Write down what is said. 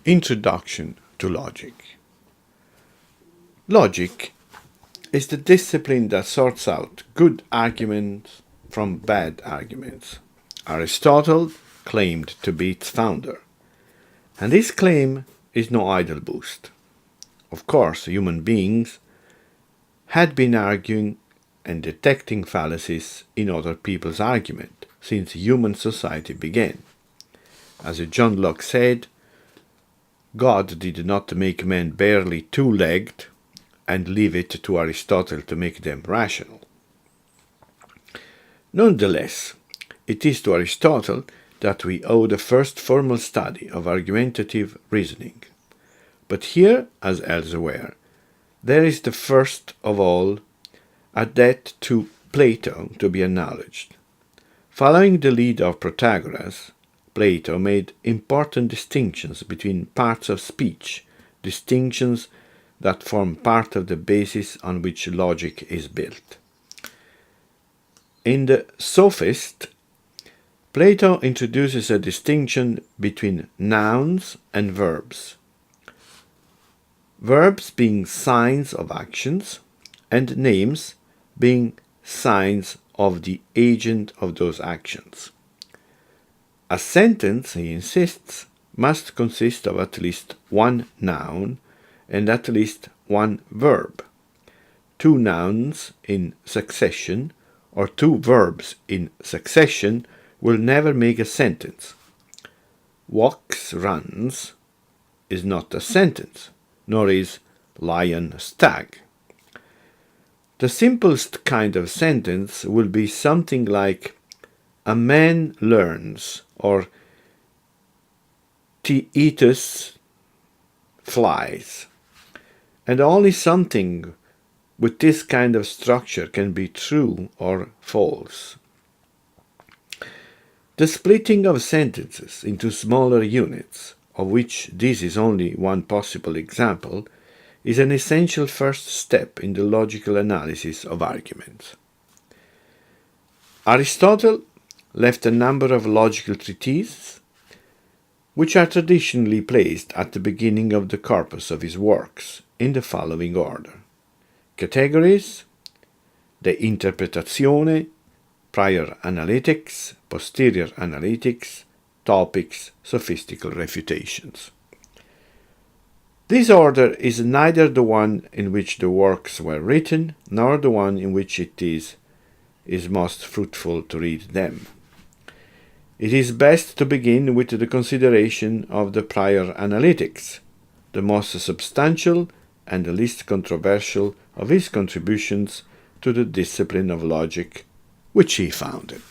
Introduction to Logic. Logic is the discipline that sorts out good arguments from bad arguments. Aristotle claimed to be its founder, and this claim is no idle boast. Of course, human beings had been arguing and detecting fallacies in other people's argument since human society began. As John Locke said, God did not make men barely two-legged and leave it to Aristotle to make them rational. Nonetheless, it is to Aristotle that we owe the first formal study of argumentative reasoning. But here, as elsewhere, there is the first of all a debt to Plato to be acknowledged. Following the lead of Protagoras, Plato made important distinctions between parts of speech, distinctions that form part of the basis on which logic is built. In the Sophist, Plato introduces a distinction between nouns and verbs. Verbs being signs of actions, and names being signs of the agent of those actions. A sentence, he insists, must consist of at least one noun and at least one verb. Two nouns in succession or two verbs in succession will never make a sentence. Walks, runs is not a sentence, nor is lion, stag. The simplest kind of sentence will be something like a man learns, or Theaetetus flies. And only something with this kind of structure can be true or false. The splitting of sentences into smaller units, of which this is only one possible example, is an essential first step in the logical analysis of arguments. Aristotle left a number of logical treatises, which are traditionally placed at the beginning of the corpus of his works in the following order: Categories, De Interpretatione, Prior Analytics, Posterior Analytics, Topics, Sophistical Refutations. This order is neither the one in which the works were written, nor the one in which it is most fruitful to read them. It is best to begin with the consideration of the Prior Analytics, the most substantial and the least controversial of his contributions to the discipline of logic, which he founded.